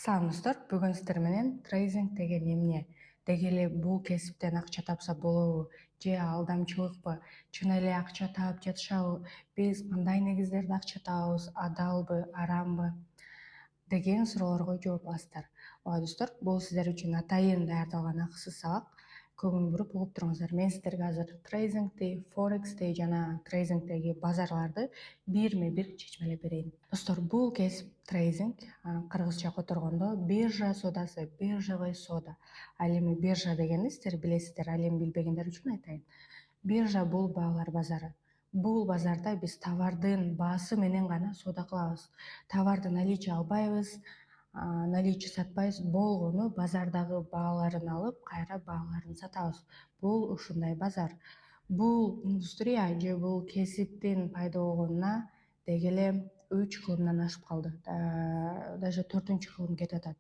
Салам достор, бүгүн сиздер менен трейдинг деген эмне, деги эле бул кесиптен акча тапса болобу же алдамчылыкпы, чын эле акча таап жатышабы, биз кандай негиздерде акча табабыз, адалбы, арамбы деген суроолорго жооп аласыздар. Ооба достор, бул сиздер үчүн атайын даярдалган акысыз сабак. Көңүл буруп угуп туруңуздар. Мен сиздерге азыр трейдингди, форексти жана трейдингдеги базарларды бирме бир чечмелеп берейин. Достор, бул кесип трейдинг кыргызча которгондо биржа соодасы, биржевой сода. Ал эми биржа дегенди сиздер билесиздер, ал эми билбегендер үчүн айтайын. Биржа бул баалар базары. Бул базарда биз товардын баасы менен гана соода кылабыз. Товарды наличие албайбыз, наличие сатпайбыз, болгону базардагы бааларын алып, кайра бааларын сатабыз. Бул ушундай базар. Бул индустрия же бул кесиптин пайда болгонуна деги эле 3 кылымдан ашып калды. Даже 4-чү кылым кетип атат.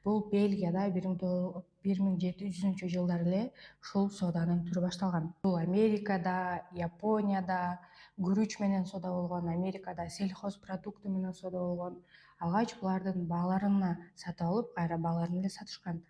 Бул Бельгияда 1700-жылдары эле ушул сооданын түрү башталган. Бул Америкада, Японияда күрүч менен соода болгон, Америкада сельхозпродукты менен соода болгон. Алгач булардын бааларына сатып алып, кайра бааларын эле сатышкан.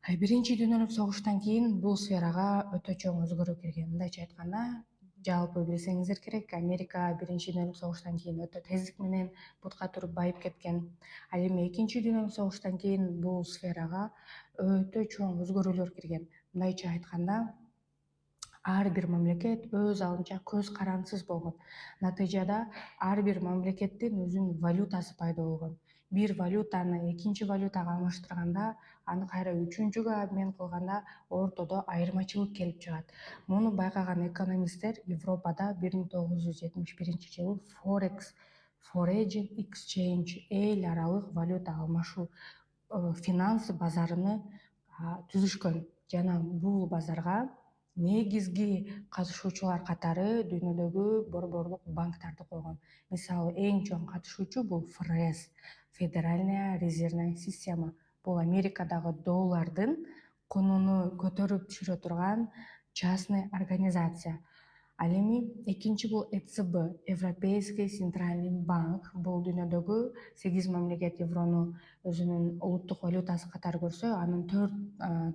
Биринчи дүйнөлүк согуштан кийин бул сферага өтө чоң өзгөрүү кирген. Мындайча айтканда, жалпы билсеңиздер керек, Америка биринчи дүйнөлүк согуштан кийин өтө тездик менен бутка туруп байып кеткен. Ал эми экинчи дүйнөлүк согуштан кийин бул сферага өтө чоң өзгөрүүлөр кирген. Мындайча айтканда, ар бир мамлекет өз алдынча көз карансыз болгон. Натыйжада ар бир мамлекеттин өзүнүн валютасы пайда болгон. Бир валютаны экинчи валютага алмаштырганда, аны кайра үчүнчүгө обмен кылганда ортодо айырмачылык келип чыгат. Муну байкаган экономисттер Европада 1971-жылы Forex, Foreign Exchange, эл аралык валюта алмашуу финансы базарыны түзүшкөн жана бул базарга негизги катышуучулар катары дүйнөдөгү борборлук банктарды койгон. Мисалы, эң чоң катышуучу бул ФРС, Федеральная резервная система. Бул Америкадагы доллардын кунуну көтөрүп түшүрө турган частный организация. Ал эми экинчи бул ЭЦБ, Европейский центральный банк. Бул дүйнөдөгү 8 мамлекет еврону өзүнүн улуттук валютасы катары көрсө, анын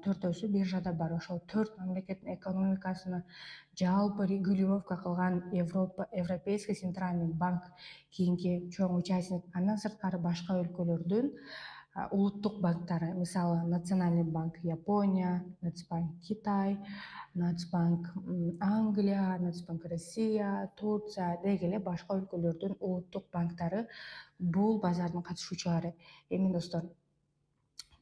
төртөөсү биржада бар. Ошол 4 мамлекеттин экономикасына жалпы регулировка кылган Европейский центральный банк кийинки чоң участник. Андан сырткары башка өлкөлөрдүн улуттук банктары, мисалы Национальный банк Япония, Нацбанк Китай, Нацбанк Англия, Нацбанк Россия, Турция деги эле башка өлкөлөрдүн улуттук банктары бул базардын катышуучулары. Эми достор,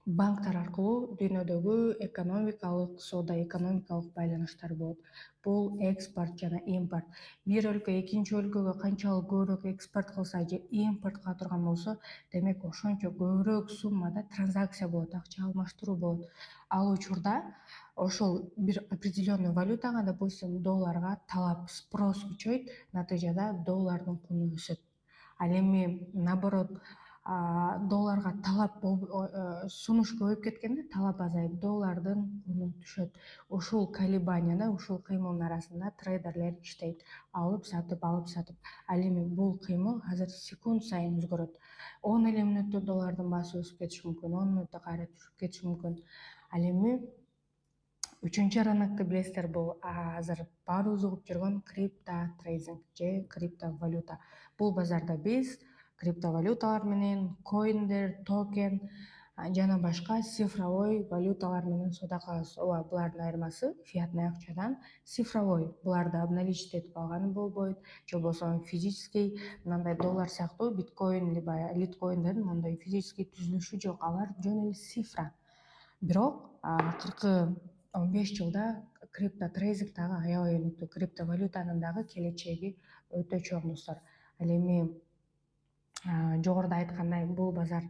банктар аркылуу дүйнөдөгү экономикалык соода, экономикалык байланыштар болот. Бул экспорт жана импорт. Бир өлкө экинчи өлкөгө канчалык көбүрөөк экспорт кылса же импорт кыла турган болсо, демек ошончо көбүрөөк суммада транзакция болот, акча алмаштыруу болот. Ал учурда ошол бир определенный валютага, допустим, долларга талап, спрос күчөйт, натыйжада доллардын куну өсөт. Ал эми наоборот, долларга талап сунуш көбөйүп кеткенде талап азайып, доллардын куну түшөт. Ушул колебанияда, ушул кыймылдын арасында трейдерлер иштейт, алып сатып, алып сатып. Ал эми бул кыймыл азыр секунд сайын өзгөрөт. 10 эле мүнөттө доллардын баасы өсүп кетиши мүмкүн, 10 мүнөттө кайра түшүп кетиши мүмкүн. Ал эми үчүнчү рынокты билесиздер, бул азыр баарыбыз угуп жүргөн крипто трейдинг же криптовалюта. Бул базарда биз криптовалюталар менен, коиндер, токен жана башка цифровой валюталар менен соода кылабыз. Ооба, булардын айырмасы фиатный акчадан цифровой. Буларды обналичить этип алганы болбойт, же болбосо физический, мындай доллар сыяктуу биткоин либо литкоиндердин мондой физический түзүлүшү жок, алар жөн эле цифра. Бирок акыркы 15 жылда крипто трейдинг дагы аябай өнүктү. Криптовалютанын дагы келечеги өтө чоң достор. Ал эми жогоруда айткандай, бул базар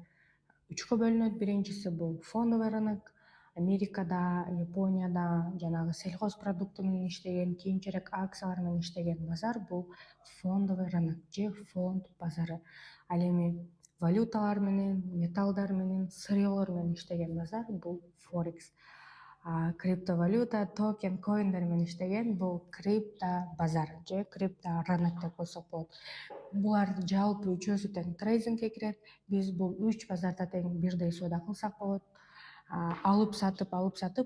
3кө бөлүнөт. Биринчиси бул фондовый рынок. Америкада, Японияда жанагы сельхозпродукты менен иштеген, кийинчерээк акциялар менен иштеген базар бул фондовый рынок же фонд базары. Ал эми валюталар менен, металлдар менен, сырьелор менен иштеген базар бул форекс. криптовалюта, токен, коиндер менен иштеген. Бул крипто базар же крипто рынок деп койсок болот. Булар жалпы үчөөсү тең трейдингке кирет. Биз бул 3 базарда тең бирдей соода кылсак болот. Алып сатып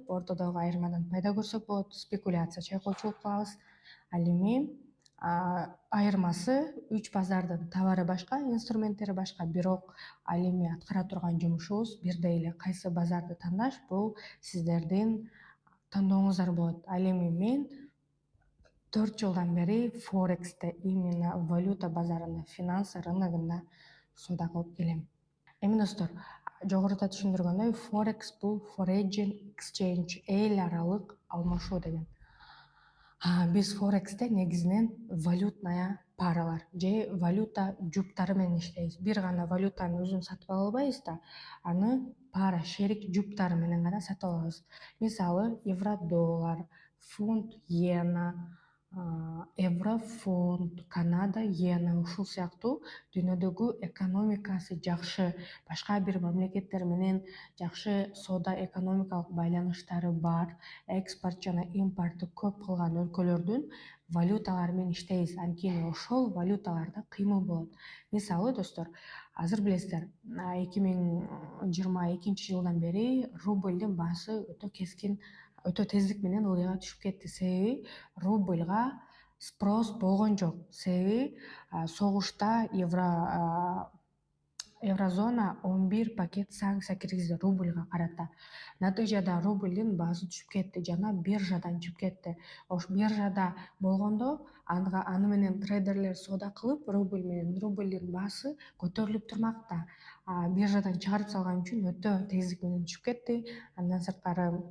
ортодогу айырмадан пайда көрсөк болот. Спекуляция, чайкоочулук кылабыз. Ал эми айырмасы 3 базардын товары башка, инструменттери башка, бирок ал эми аткара турган жумушубуз бирдей эле. Кайсы базарды тандаш бул сиздердин тандооңуздар болот. Ал эми мен 4 жылдан бери Форексте, именно валюта базарында, финанс рыногунда соода кылып келем. Эми достор, жогоруда түшүндүргөндөй, Форекс бул foreign exchange, эл аралык алмашуу деген. Биз Форексте негизинен валютная паралар же валюта жуптары менен иштейбиз. Бир гана валютанын өзүн сатып ала албайбыз да, аны пара, шерик жуптары менен гана сатып алабыз. Мисалы, евро-доллар, фунт иена, евро фунт, Канада иена, ушул сыяктуу дүйнөдөгү экономикасы жакшы, башка бир мамлекеттер менен жакшы соода экономикалык байланыштары бар, экспорт жана импорту көп кылган өлкөлөрдүн валюталары менен иштейбиз. Анткени ошол валюталарда кыймыл болот. Мисалы достор, азыр билесиздер, 2022 жылдан бери рубльдин баасы өтө тездик менен ылдыйга түшүп кетти. Себеби рубльга спрос болгон жок. Себеби согушта Еврозона 11 пакет санкция киргизди рубльга карата. Натыйжада рубльдин баасы түшүп кетти жана биржадан чыгып кетти. Биржада болгондо аны менен трейдерлер соода кылып, рубль менен рубльдин баасы көтөрүлүп турмак да. Биржадан чыгарып салган үчүн өтө тездик менен түшүп кетти. Андан сырткары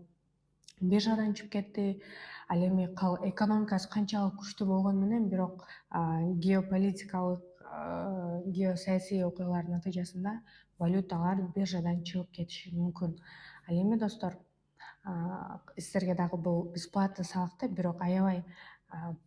биржадан чыгып кетти. Ал эми экономикасы канчалык күчтүү болгону менен, бирок геополитикалык, геосаясий окуялар натыйжасында валюталар биржадан чыгып кетиши мүмкүн. Ал эми достор, сиздерге дагы бул бесплатный сабакта, бирок аябай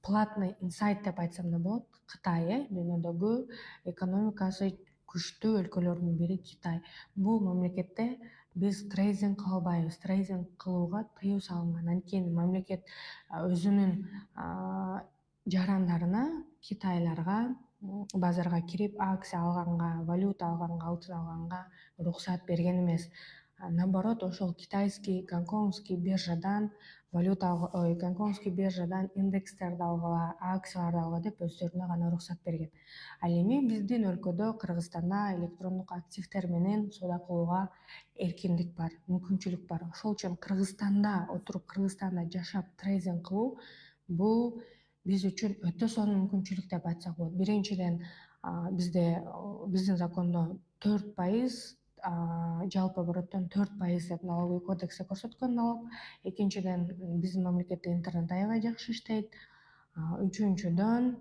платный инсайт деп айтсам да болот. Кытай, дүйнөдөгү экономикасы күчтүү өлкөлөрдүн бири Китай. Бул мамлекетте биз трейдинг кыла албайбыз. Трейдинг кылууга тыюу салынган. Анткени мамлекет өзүнүн жарандарына, китайларга базарга кирип акция алганга, валюта алганга, алтын алганга уруксат берген эмес. Наоборот, ошол китайский, гонконгский биржадан гонконгский биржадан индекстерди алгыла, акцияларды алгыла деп өздөрүнө гана уруксат берген. Ал эми биздин өлкөдө, Кыргызстанда электрондук активдер менен соода кылууга эркиндик бар, мүмкүнчүлүк бар. Ошол үчүн Кыргызстанда отуруп, Кыргызстанда жашап трейдинг кылуу бул биз үчүн өтө сонун мүмкүнчүлүк деп айтсак болот. Биринчиден, биздин закондо 4%, жалпы обороттон 4% деп налоговый кодексте көрсөткөн налог. Экинчиден, биздин мамлекетте интернет аябай жакшы иштейт. Үчүнчүдөн,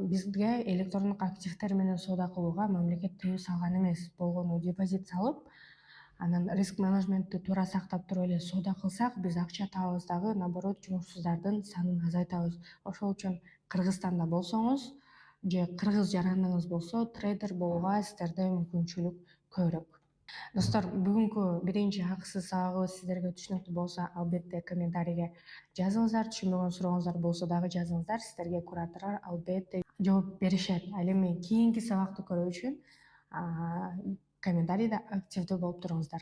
бизге электрондук активдер менен соода кылууга мамлекет тыюу салган эмес. Болгону депозит салып, анан риск менеджментти туура сактап туруп эле соода кылсак, биз акча табабыз дагы, наоборот, жумушсуздардын санын азайтабыз. Ошол үчүн Кыргызстанда болсоңуз же кыргыз жараныңыз болсо, трейдер болууга сиздерде мүмкүнчүлүк көбүрөөк. Достор, бүгүнкү биринчи акысыз сабагыбыз сиздерге түшүнүктүү болсо, албетте комментарийге жазыңыздар. Түшүнбөгөн сурооңуздар болсо дагы жазыңыздар. Сиздерге кураторлор албетте жооп беришет. Ал эми кийинки сабакты көрүү үчүн комментарийде активдүү болуп туруңуздар.